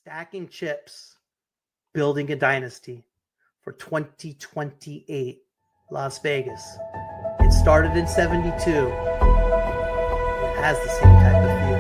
Stacking chips, building a dynasty for 2028 Las Vegas. It started in 72. It has the same type of feel.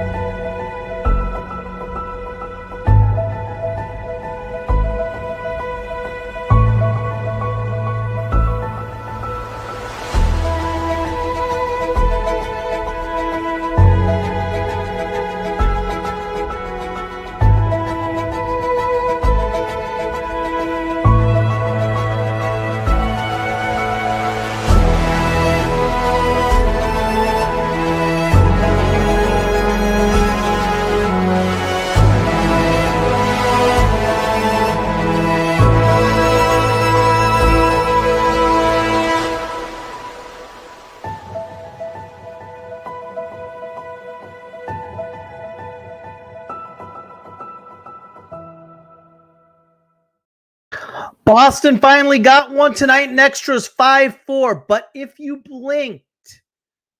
Boston finally got one tonight in extras 5-4. But if you blinked,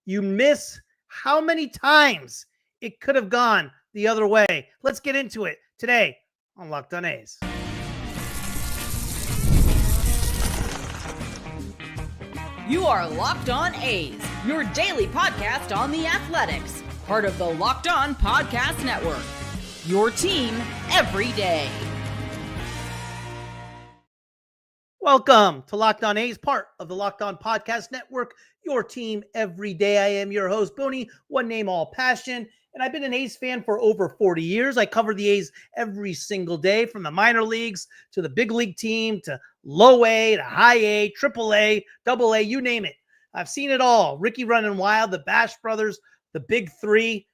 you miss how many times it could have gone the other way. Let's get into it today on Locked On A's. You are Locked On A's, your daily podcast on the Athletics, part of the Locked On Podcast Network. Your team every day. Welcome to Locked On A's, part of the Locked On Podcast Network, your team every day. I am your host, Booney, one name, all passion, and I've been an A's fan for over 40 years. I cover the A's every single day, from the minor leagues to the big league team to low A to high A, triple A, double A, you name it. I've seen it all. Ricky running wild, the Bash brothers, the big three,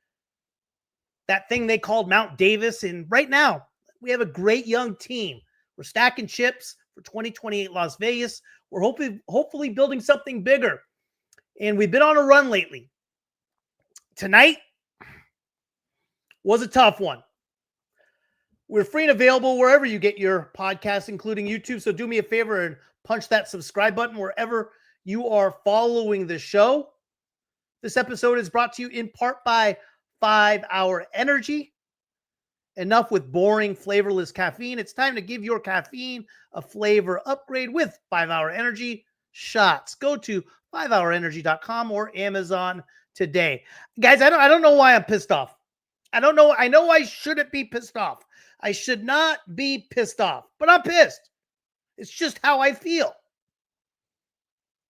that thing they called Mount Davis, and right now we have a great young team. We're stacking chips for 2028 Las Vegas. We're hopefully building something bigger. And we've been on a run lately. Tonight was a tough one. We're free and available wherever you get your podcasts, including YouTube. So do me a favor and punch that subscribe button wherever you are following the show. This episode is brought to you in part by 5 Hour Energy. Enough with boring, flavorless caffeine. It's time to give your caffeine a flavor upgrade with 5 Hour Energy shots. Go to 5hourenergy.com or Amazon today. Guys, I don't know why I'm pissed off. I don't know. I know I shouldn't be pissed off. I should not be pissed off, but I'm pissed. It's just how I feel.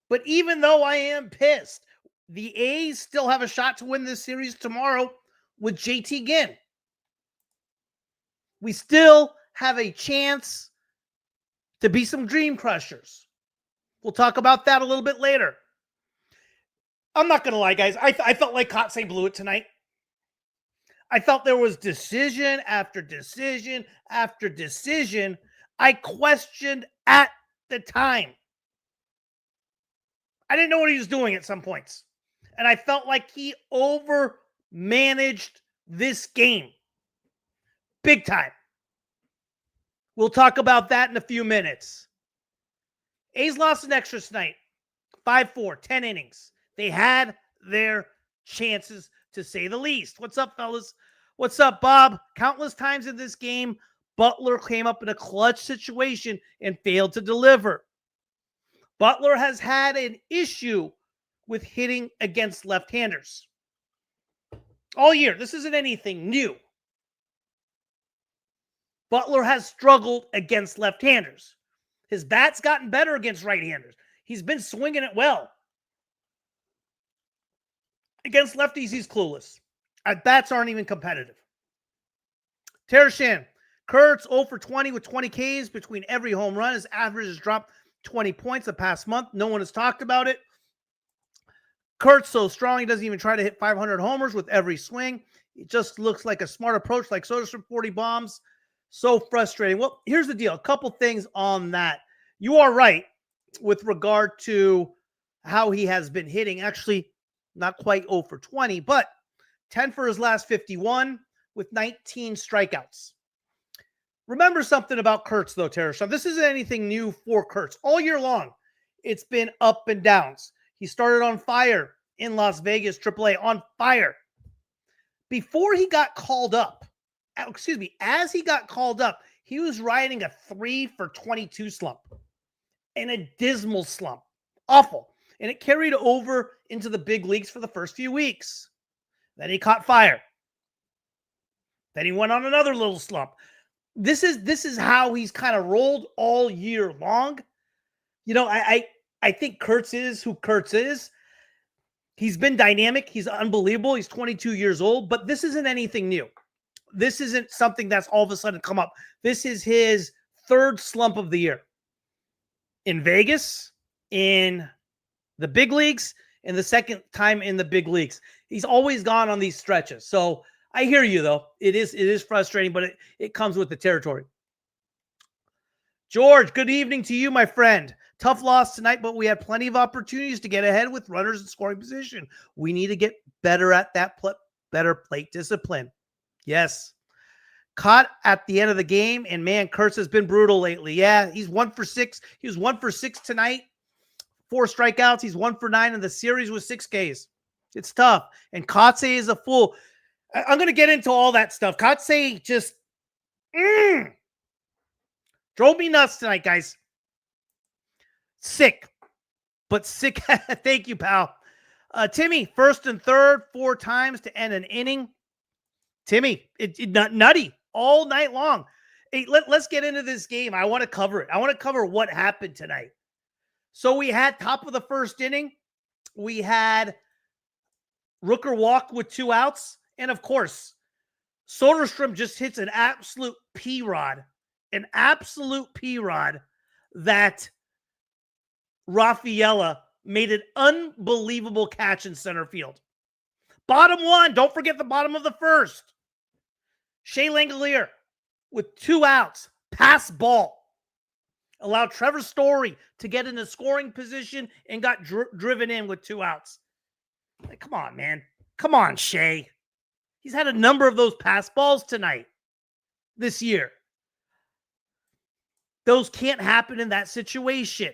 But even though I am pissed, the A's still have a shot to win this series tomorrow with JT Ginn. We still have a chance to be some dream crushers. We'll talk about that a little bit later. I'm not going to lie, guys. I felt like Kotsay blew it tonight. I felt there was decision after decision after decision I questioned at the time. I didn't know what he was doing at some points. And I felt like he over-managed this game. Big time. We'll talk about that in a few minutes. A's lost in extras tonight. 5-4, 10 innings. They had their chances, to say the least. What's up, fellas? What's up, Bob? Countless times in this game, Butler came up in a clutch situation and failed to deliver. Butler has had an issue with hitting against left-handers all year. This isn't anything new. Butler has struggled against left-handers. His bat's gotten better against right-handers. He's been swinging it well. Against lefties, he's clueless. At-bats aren't even competitive. Tershan, Kurtz 0 for 20 with 20 Ks between every home run. His average has dropped 20 points the past month. No one has talked about it. Kurtz so strong, he doesn't even try to hit 500 homers with every swing. It just looks like a smart approach, like Soda's from 40 bombs. So frustrating. Well, here's the deal. A couple things on that. You are right with regard to how he has been hitting. Actually, not quite 0 for 20, but 10 for his last 51 with 19 strikeouts. Remember something about Kurtz, though, Tershan. This isn't anything new for Kurtz. All year long, it's been up and downs. He started on fire in Las Vegas, AAA, on fire. Before he got called up as he got called up, he was riding a 3 for 22 slump, and a dismal slump. Awful. And it carried over into the big leagues for the first few weeks. Then he caught fire. Then he went on another little slump. This is how he's kind of rolled all year long. I think Kurtz is who Kurtz is. He's been dynamic. He's unbelievable. He's 22 years old, but this isn't anything new. This isn't something that's all of a sudden come up. This is his third slump of the year. In Vegas, in the big leagues, and the second time in the big leagues. He's always gone on these stretches. So I hear you, though. It is frustrating, but it comes with the territory. George, good evening to you, my friend. Tough loss tonight, but we had plenty of opportunities to get ahead with runners in scoring position. We need to get better at that, better plate discipline. Yes. Caught at the end of the game, and man, Kurtz has been brutal lately. Yeah, he's 1 for 6. He was 1 for 6 tonight. 4 strikeouts. He's 1 for 9 in the series with 6 Ks. It's tough. And Kotsay is a fool. I'm going to get into all that stuff. Kotsay just drove me nuts tonight, guys. Sick. But sick. Thank you, pal. Timmy, first and third, 4 times to end an inning. Timmy, it's nutty all night long. Hey, let's get into this game. I want to cover it. I want to cover what happened tonight. So we had top of the first inning. We had Rooker walk with 2 outs. And of course, Soderstrom just hits an absolute P-rod. An absolute P-rod that Rafaela made an unbelievable catch in center field. Bottom 1. Don't forget the bottom of the first. Shea Langelier with 2 outs. Pass ball. Allowed Trevor Story to get in a scoring position and got driven in with 2 outs. Like, come on, man. Come on, Shea. He's had a number of those pass balls tonight this year. Those can't happen in that situation.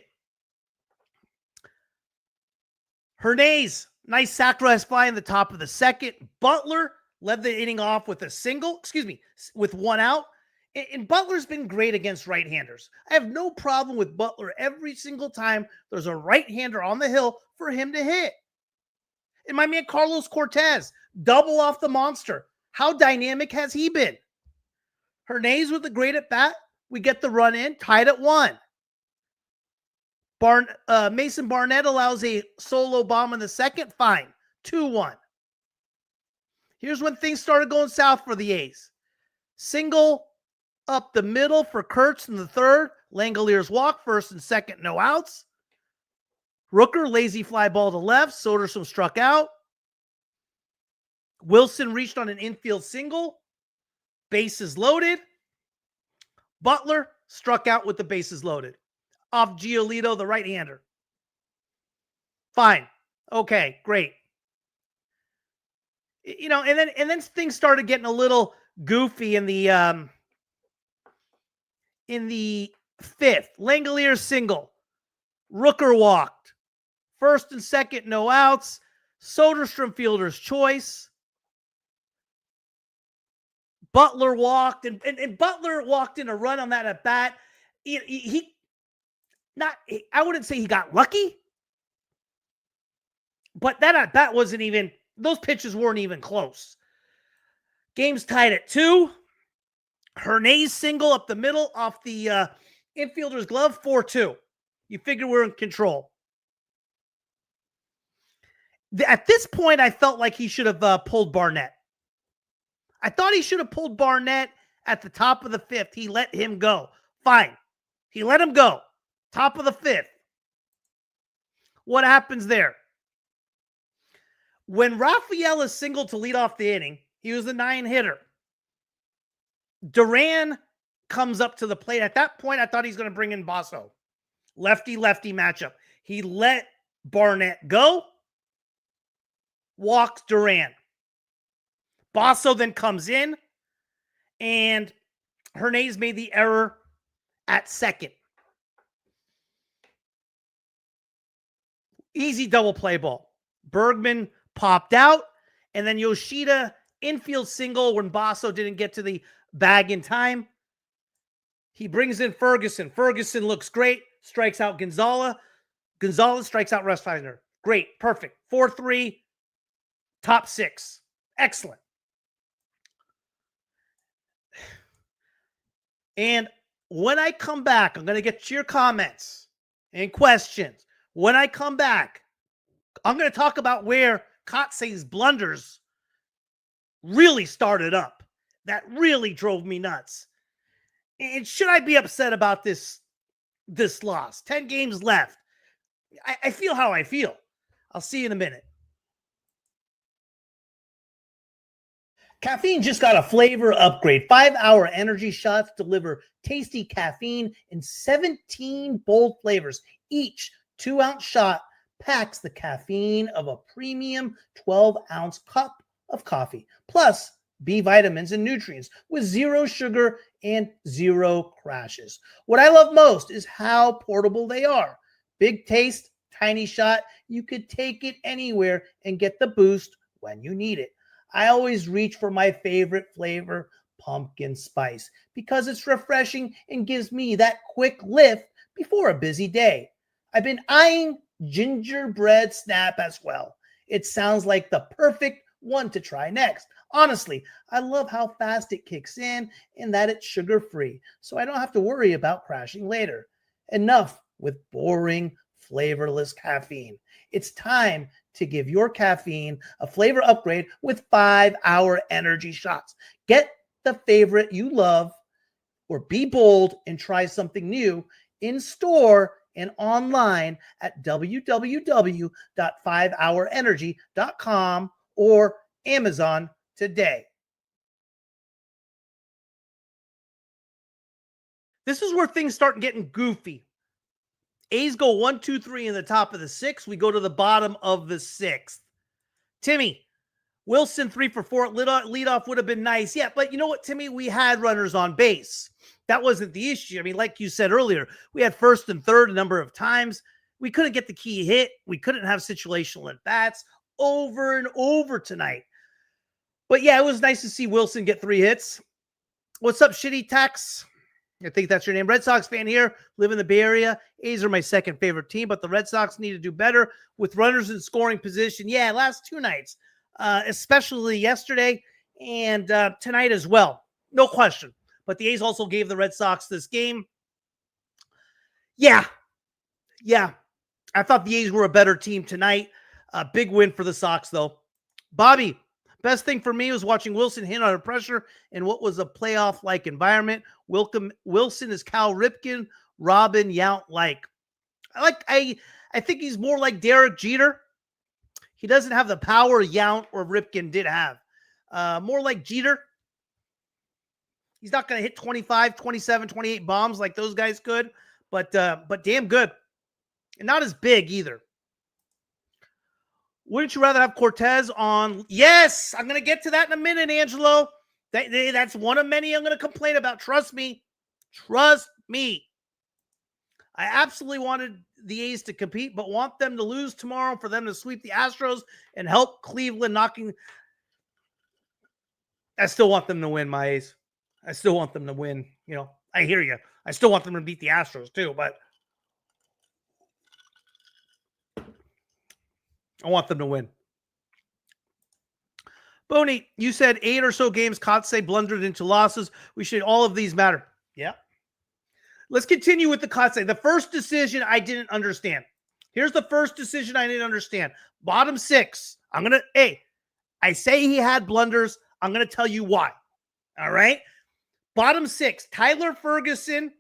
Hernaiz, nice sacrifice fly in the top of the second. Butler led the inning off with a single, with 1 out. And Butler's been great against right-handers. I have no problem with Butler every single time there's a right-hander on the hill for him to hit. And my man Carlos Cortez, double off the monster. How dynamic has he been? Hernaiz with a great at-bat. We get the run in, tied at 1. Mason Barnett allows a solo bomb in the second. Fine. 2-1. Here's when things started going south for the A's. Single up the middle for Kurtz in the third. Langelier's walk, first and second, no outs. Rooker, lazy fly ball to left. Soderstrom struck out. Wilson reached on an infield single. Bases loaded. Butler struck out with the bases loaded. Off Giolito, the right-hander. Fine. Okay, great. And then things started getting a little goofy in the fifth. Langelier single. Rooker walked. First and second, no outs. Soderstrom fielder's choice. Butler walked, and Butler walked in a run on that at bat. I wouldn't say he got lucky, but that at bat wasn't even, those pitches weren't even close. Game's tied at 2. Hernaiz single up the middle off the infielder's glove, 4-2. You figure we're in control. At this point, I felt like he should have pulled Barnett. I thought he should have pulled Barnett at the top of the 5th. He let him go. Fine. He let him go. Top of the 5th. What happens there? When Rafaela singled to lead off the inning, he was the 9-hitter. Duran comes up to the plate. At that point, I thought he's going to bring in Basso. Lefty-lefty matchup. He let Barnett go. Walks Duran. Basso then comes in, and Hernaiz made the error at second. Easy double play ball. Bergman popped out, and then Yoshida infield single when Basso didn't get to the bag in time. He brings in Ferguson. Ferguson looks great, strikes out Gonzalez. Gonzalez strikes out Refsnyder. Great, perfect. 4-3, top 6. Excellent. And when I come back, I'm going to get to your comments and questions. When I come back, I'm going to talk about where Kotsay's blunders really started up. That really drove me nuts. And should I be upset about this loss? 10 games left. I feel how I feel. I'll see you in a minute. Caffeine just got a flavor upgrade. 5-hour energy shots deliver tasty caffeine in 17 bold flavors. Each 2-ounce shot packs the caffeine of a premium 12-ounce cup of coffee, plus B vitamins and nutrients with 0 sugar and 0 crashes. What I love most is how portable they are. Big taste, tiny shot. You could take it anywhere and get the boost when you need it. I always reach for my favorite flavor, pumpkin spice, because it's refreshing and gives me that quick lift before a busy day. I've been eyeing gingerbread snap as well. It sounds like the perfect one to try next. Honestly, I love how fast it kicks in and that it's sugar-free, so I don't have to worry about crashing later. Enough with boring, flavorless caffeine. It's time to give your caffeine a flavor upgrade with 5-hour energy shots. Get the favorite you love or be bold and try something new in store and online at www.5hourenergy.com or Amazon today. This is where things start getting goofy. A's go 1, 2, 3 in the top of the 6th. We go to the bottom of the 6th. Timmy, Wilson 3 for 4. Leadoff would have been nice. Yeah, but you know what, Timmy? We had runners on base. That wasn't the issue. I mean, like you said earlier, we had first and third a number of times. We couldn't get the key hit. We couldn't have situational at-bats over and over tonight. But yeah, it was nice to see Wilson get 3 hits. What's up, Shitty Tax? I think that's your name. Red Sox fan here, live in the Bay Area. A's are my second favorite team, but the Red Sox need to do better with runners in scoring position. Yeah, last 2 nights, especially yesterday and tonight as well. No question. But the A's also gave the Red Sox this game. Yeah. I thought the A's were a better team tonight. Big win for the Sox, though. Bobby, best thing for me was watching Wilson hit under pressure in what was a playoff-like environment. Wilson is Cal Ripken, Robin Yount-like. I think he's more like Derek Jeter. He doesn't have the power Yount or Ripken did have. More like Jeter. He's not going to hit 25, 27, 28 bombs like those guys could, but damn good. And not as big either. Wouldn't you rather have Cortez on? Yes, I'm going to get to that in a minute, Angelo. That's one of many I'm going to complain about. Trust me. Trust me. I absolutely wanted the A's to compete, but want them to lose tomorrow for them to sweep the Astros and help Cleveland knocking. I still want them to win, my A's. I still want them to win. You know, I hear you. I still want them to beat the Astros too, but I want them to win. Boney, you said 8 or so games Kotsay blundered into losses. We should all of these matter. Yeah. Let's continue with the Kotsay. The first decision I didn't understand. Here's the first decision I didn't understand. Bottom 6. I say he had blunders. I'm going to tell you why. All right. Bottom 6. Tyler Ferguson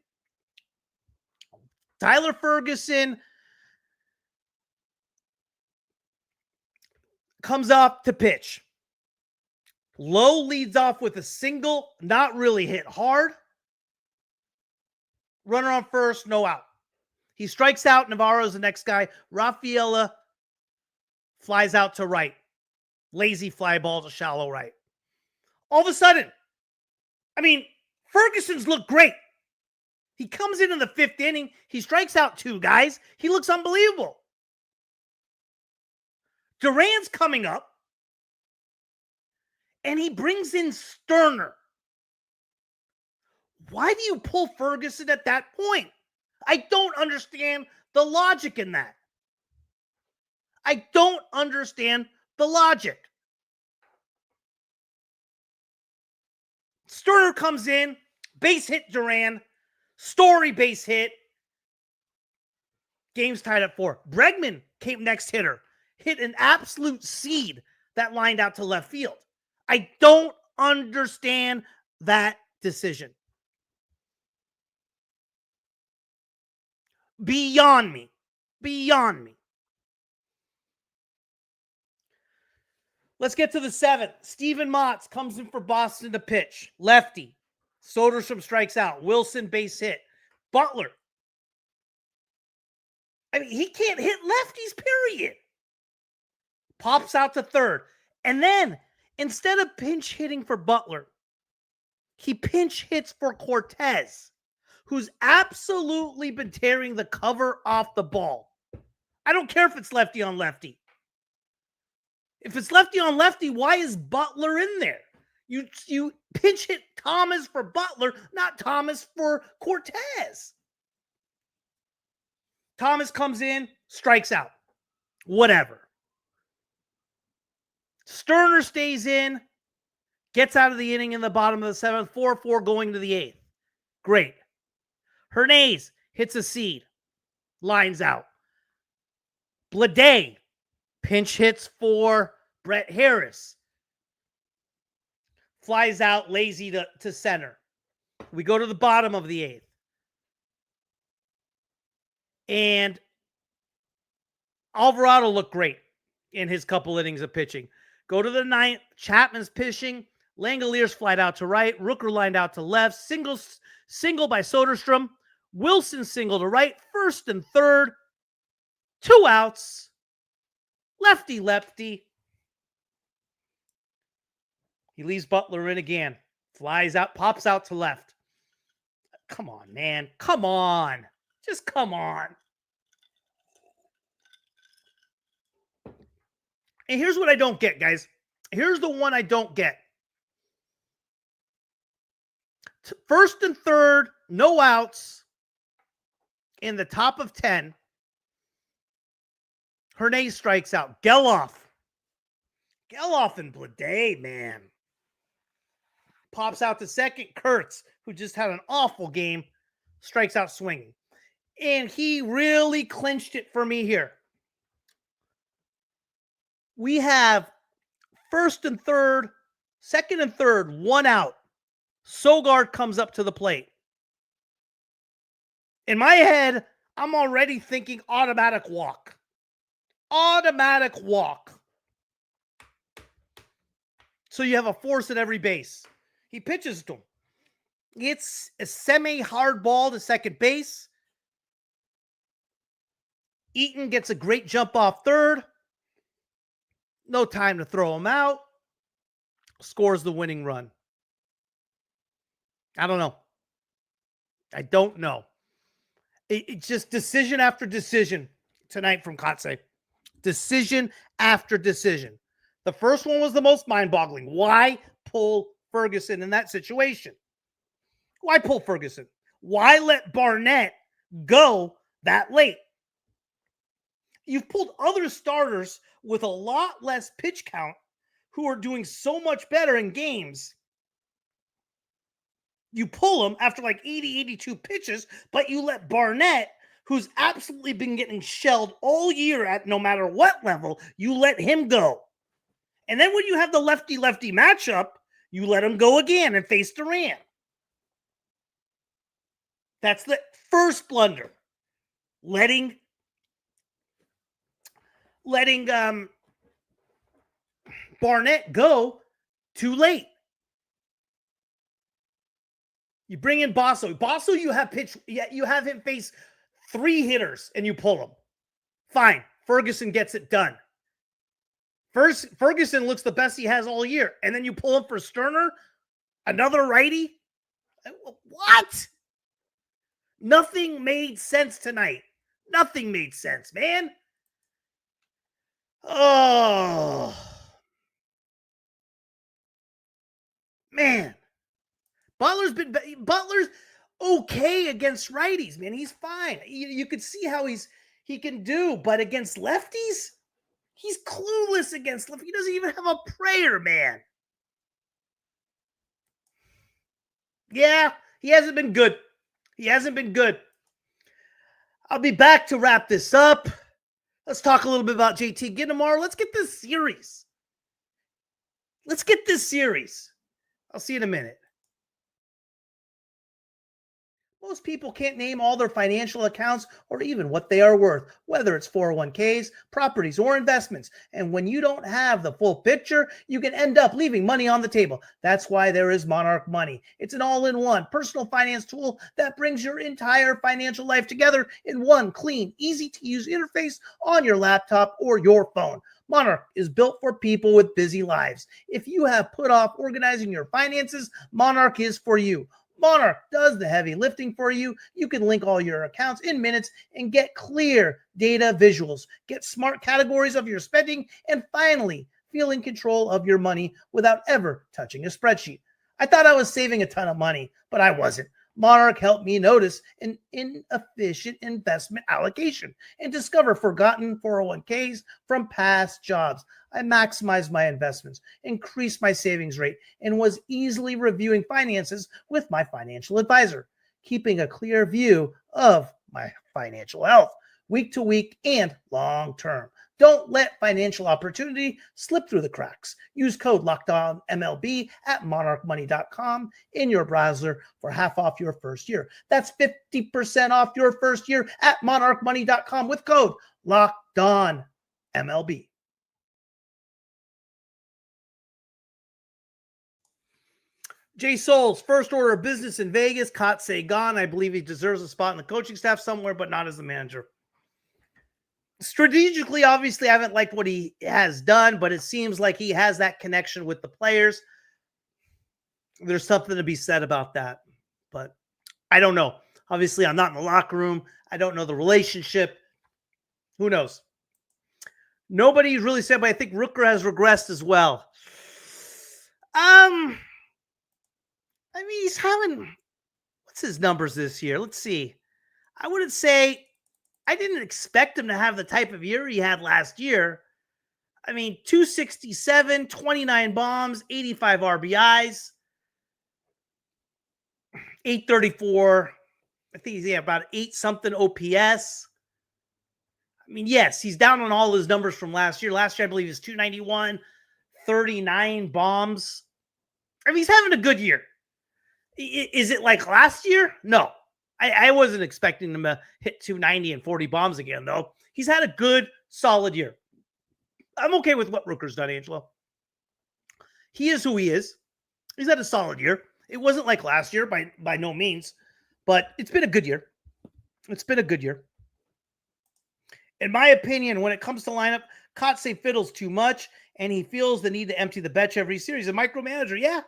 comes off to pitch. Lowe leads off with a single, not really hit hard. Runner on first, no out. He strikes out. Navarro's the next guy. Rafaela flies out to right. Lazy fly ball to shallow right. All of a sudden, Ferguson's looked great. He comes in the 5th inning. He strikes out 2 guys. He looks unbelievable. Duran's coming up. and he brings in Sterner. Why do you pull Ferguson at that point? I don't understand the logic in that. I don't understand the logic. Sterner comes in, base hit Duran, Story base hit. Game's tied at 4. Bregman came next hitter, hit an absolute seed that lined out to left field. I don't understand that decision. Beyond me. Beyond me. Let's get to the 7th. Steven Matz comes in for Boston to pitch. Lefty. Soderstrom strikes out. Wilson base hit. Butler. I mean, he can't hit lefties, period. Pops out to third. And then, instead of pinch hitting for Butler, he pinch hits for Cortez, who's absolutely been tearing the cover off the ball. I don't care if it's lefty on lefty. If it's lefty on lefty, why is Butler in there? You pinch hit Thomas for Butler, not Thomas for Cortez. Thomas comes in, strikes out. Whatever. Sterner stays in, gets out of the inning in the bottom of the 7th, 4-4 going to the 8th. Great. Hernaiz hits a seed, lines out. Blade pinch hits for Brett Harris. Flies out lazy to center. We go to the bottom of the 8th. And Alvarado looked great in his couple innings of pitching. Go to the 9th. Chapman's pitching. Langoliers flied out to right. Rooker lined out to left. Single by Soderstrom. Wilson single to right. First and third. 2 outs. Lefty. He leaves Butler in again. Flies out, pops out to left. Come on, man. Come on. Just come on. And here's what I don't get, guys. Here's the one I don't get. First and third, no outs in the top of 10. Hernaiz strikes out. Geloff and Blade, man. Pops out to second. Kurtz, who just had an awful game, strikes out swinging. And he really clinched it for me here. We have first and third, second and third, 1 out. Sogard comes up to the plate. In my head, I'm already thinking automatic walk. Automatic walk. So you have a force at every base. He pitches to him. It's a semi-hard ball to second base. Eaton gets a great jump off third. No time to throw him out. Scores the winning run. I don't know. I don't know. It's just decision after decision tonight from Kotsay. Decision after decision. The first one was the most mind-boggling. Why pull Ferguson in that situation? Why pull Ferguson? Why let Barnett go that late? You've pulled other starters with a lot less pitch count who are doing so much better in games. You pull them after like 80, 82 pitches, but you let Barnett, who's absolutely been getting shelled all year at no matter what level, you let him go. And then when you have the lefty-lefty matchup, you let him go again and face Duran. That's the first blunder. Letting Barnett go too late. You bring in Basso. Basso, you have him face 3 hitters and you pull him. Fine. Ferguson gets it done. First, Ferguson looks the best he has all year. And then you pull him for Sterner, another righty. What? Nothing made sense tonight. Nothing made sense, man. Oh. Man, Butler's okay against righties, man. He's fine. You could see how he can do, but against lefties, he's clueless against lefties. He doesn't even have a prayer, man. Yeah, he hasn't been good. He hasn't been good. I'll be back to wrap this up. Let's talk a little bit about JT Gittimar. Let's get this series. I'll see you in a minute. Most people can't name all their financial accounts or even what they are worth, whether it's 401ks, properties, or investments. And when you don't have the full picture, you can end up leaving money on the table. That's why there is Monarch Money. It's an all-in-one personal finance tool that brings your entire financial life together in one clean, easy-to-use interface on your laptop or your phone. Monarch is built for people with busy lives. If you have put off organizing your finances, Monarch is for you. Monarch does the heavy lifting for you. You can link all your accounts in minutes and get clear data visuals, get smart categories of your spending, and finally feel in control of your money without ever touching a spreadsheet. I thought I was saving a ton of money, but I wasn't. Monarch helped me notice an inefficient investment allocation and discover forgotten 401ks from past jobs. I maximized my investments, increased my savings rate, and was easily reviewing finances with my financial advisor, keeping a clear view of my financial health, week to week and long term. Don't let financial opportunity slip through the cracks. Use code LOCKEDONMLB at monarchmoney.com in your browser for half off your first year. That's 50% off your first year at monarchmoney.com with code LOCKEDONMLB. Jay Souls, first order of business in Vegas. Kotsay gone. I believe he deserves a spot in the coaching staff somewhere, but not as the manager. Strategically, obviously, I haven't liked what he has done, but it seems like he has that connection with the players. There's something to be said about that, but I don't know. Obviously, I'm not in the locker room. I don't know the relationship. Who knows? Nobody really said, but I think Rooker has regressed as well. I mean, he's having, what's his numbers this year? Let's see. I wouldn't say, I didn't expect him to have the type of year he had last year. I mean, 267, 29 bombs, 85 RBIs, 834. I think he's about 8-something OPS. I mean, yes, he's down on all his numbers from last year. Last year, I believe, he was 291, 39 bombs. I mean, he's having a good year. Is it like last year? No. I wasn't expecting him to hit 290 and 40 bombs again, though. He's had a good, solid year. I'm okay with what Rooker's done, Angelo. He is who he is. He's had a solid year. It wasn't like last year by no means, but it's been a good year. It's been a good year. In my opinion, when it comes to lineup, Kotsay fiddles too much, and he feels the need to empty the bench every series. A micromanager, yeah.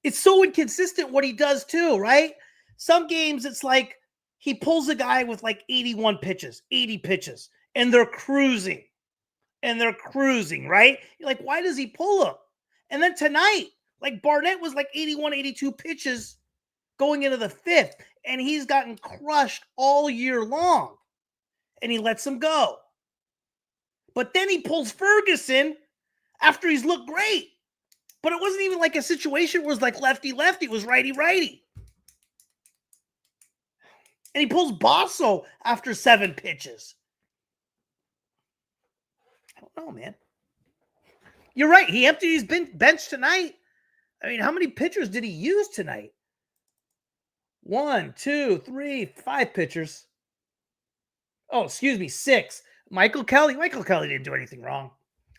It's so inconsistent what he does too, right? Some games, it's like he pulls a guy with like 81 pitches, 80 pitches, and they're cruising. Right? You're like, why does he pull him? And then tonight, like Barnett was like 81, 82 pitches going into the fifth, and he's gotten crushed all year long, and he lets him go. But then he pulls Ferguson after he's looked great. But it wasn't even like a situation where it was like lefty-lefty. It was righty-righty. And he pulls Basso after 7 pitches. I don't know, man. You're right. He emptied his bench tonight. I mean, how many pitchers did he use tonight? 1, 2, 3, 5 pitchers. Oh, excuse me, 6. Michael Kelly didn't do anything wrong.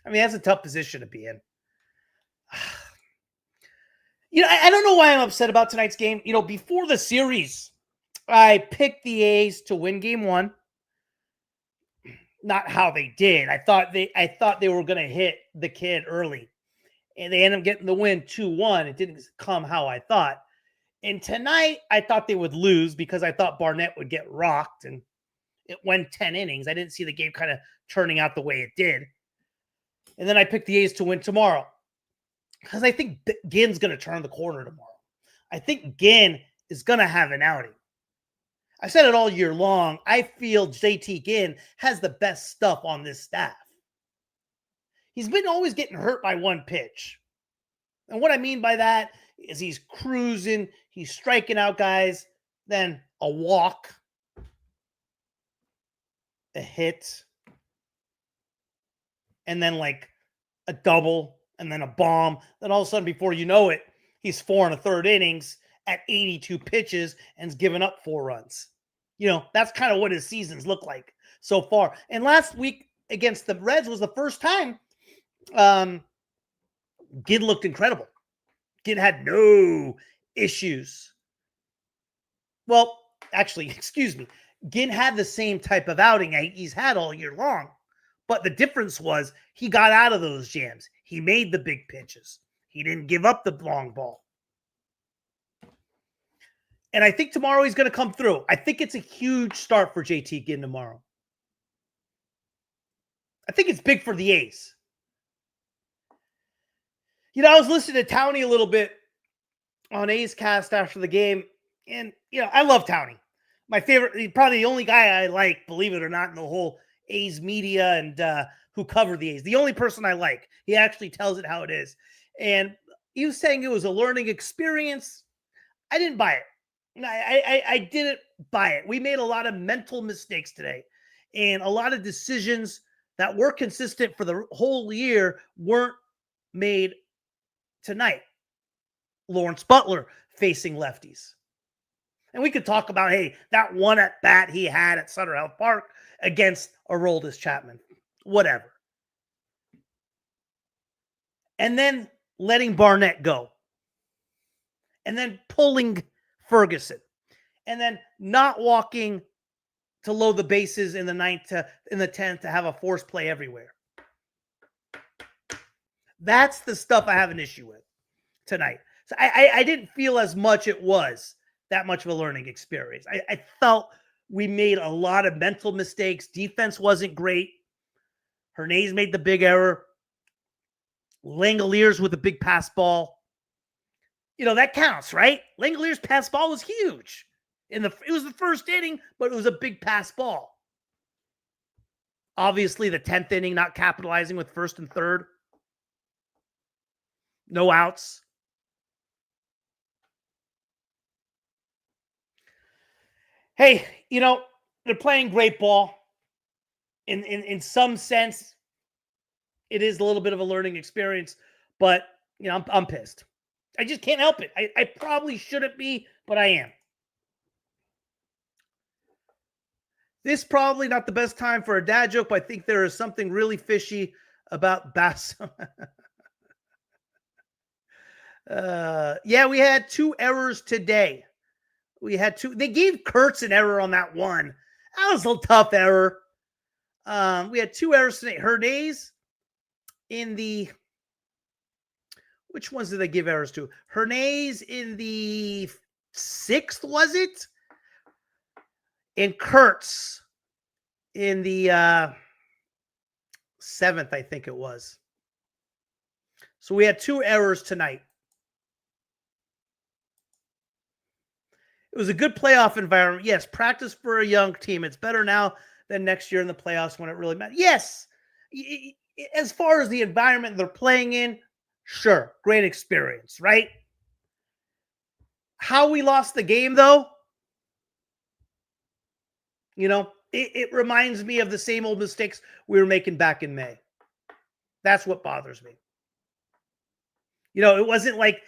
I mean, that's a tough position to be in. You know, I don't know why I'm upset about tonight's game. You know, before the series, I picked the A's to win game 1. Not how they did. I thought they were going to hit the kid early, and they ended up getting the win 2-1. It didn't come how I thought. And tonight, I thought they would lose because I thought Barnett would get rocked, and it went 10 innings. I didn't see the game kind of turning out the way it did. And then I picked the A's to win tomorrow. because I think Ginn's going to turn the corner tomorrow. I think Ginn is going to have an outing. I said it all year long. I feel JT Ginn has the best stuff on this staff. He's been always getting hurt by one pitch. And what I mean by that is he's cruising, he's striking out guys, then a walk, a hit, and then like a double, and then a bomb. Then all of a sudden, before you know it, he's 4 1/3 innings at 82 pitches and's given up 4 runs. That's kind of what his seasons look like so far. And last week against the Reds was the first time Ginn looked incredible. Ginn had no issues. Well, actually, excuse me. Ginn had the same type of outing he's had all year long. But the difference was he got out of those jams. He made the big pitches. He didn't give up the long ball. And I think tomorrow he's going to come through. I think it's a huge start for JT Ginn tomorrow. I think it's big for the A's. I was listening to Townie a little bit on A's Cast after the game. And, I love Townie. My favorite, probably the only guy I like, believe it or not, in the whole A's media and who cover the A's. The only person I like. He actually tells it how it is. And he was saying it was a learning experience. I didn't buy it. I didn't buy it. We made a lot of mental mistakes today. And a lot of decisions that were consistent for the whole year weren't made tonight. Lawrence Butler facing lefties. And we could talk about, hey, that one at bat he had at Sutter Health Park against Aroldis Chapman. Whatever. And then letting Barnett go. And then pulling Ferguson. And then not walking to load the bases in the 9th in the 10th to have a forced play everywhere. That's the stuff I have an issue with tonight. So I didn't feel as much it was that much of a learning experience. I felt we made a lot of mental mistakes. Defense wasn't great. Hernaiz made the big error. Langoliers with a big pass ball. That counts, right? Langolier's pass ball was huge. It was the first inning, but it was a big pass ball. Obviously, the 10th inning, not capitalizing with first and third. No outs. Hey, they're playing great ball. In some sense, it is a little bit of a learning experience, but I'm pissed. I just can't help it. I probably shouldn't be, but I am. This probably not the best time for a dad joke, but I think there is something really fishy about Bass. Yeah, we had 2 errors today. We had 2. They gave Kurtz an error on that one. That was a tough error. We had 2 errors today. Hernaiz in the... Which ones did they give errors to? Hernaiz in the 6th, was it? And Kurtz in the 7th, I think it was. So we had 2 errors tonight. It was a good playoff environment. Yes, practice for a young team. It's better now than next year in the playoffs when it really matters. Yes, as far as the environment they're playing in, sure, great experience, right? How we lost the game, though, it reminds me of the same old mistakes we were making back in May. That's what bothers me. It wasn't like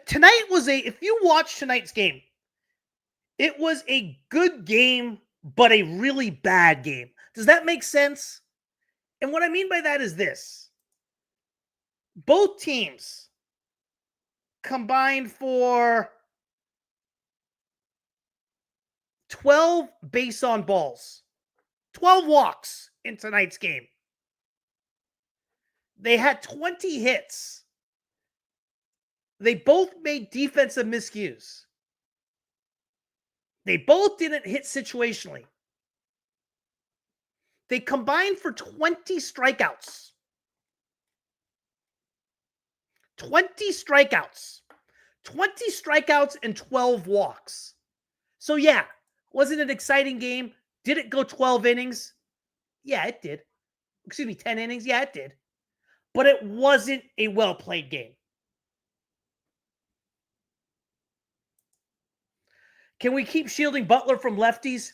tonight was if you watch tonight's game, it was a good game, but a really bad game. Does that make sense? And what I mean by that is this. Both teams combined for 12 base on balls, 12 walks in tonight's game. They had 20 hits. They both made defensive miscues. They both didn't hit situationally. They combined for 20 strikeouts. 20 strikeouts. 20 strikeouts and 12 walks. So yeah, wasn't it an exciting game? Did it go 12 innings? Yeah, it did. 10 innings? Yeah, it did. But it wasn't a well-played game. Can we keep shielding Butler from lefties?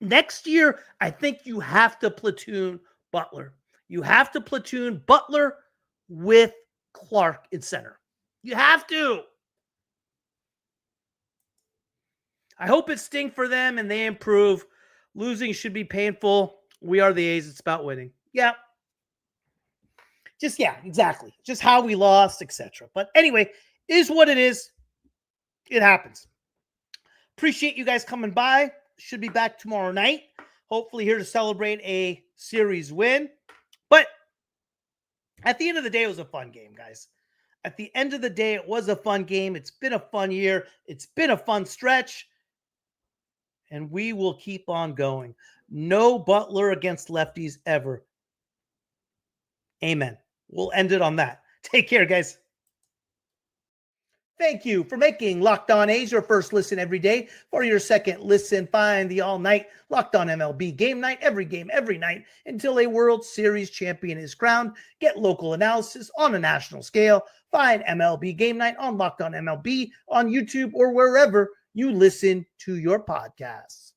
Next year, I think you have to platoon Butler. You have to platoon Butler with Clark in center. You have to. I hope it stings for them and they improve. Losing should be painful. We are the A's. It's about winning. Yeah. Exactly. Just how we lost, etc. But anyway, is what it is. It happens. Appreciate you guys coming by. Should be back tomorrow night. Hopefully here to celebrate a series win. But at the end of the day, it was a fun game, guys. At the end of the day, it was a fun game. It's been a fun year. It's been a fun stretch. And we will keep on going. No Butler against lefties ever. Amen. We'll end it on that. Take care, guys. Thank you for making Locked On A's your first listen every day. For your second listen, find the all-night Locked On MLB game night, every game, every night, until a World Series champion is crowned. Get local analysis on a national scale. Find MLB game night on Locked On MLB on YouTube or wherever you listen to your podcasts.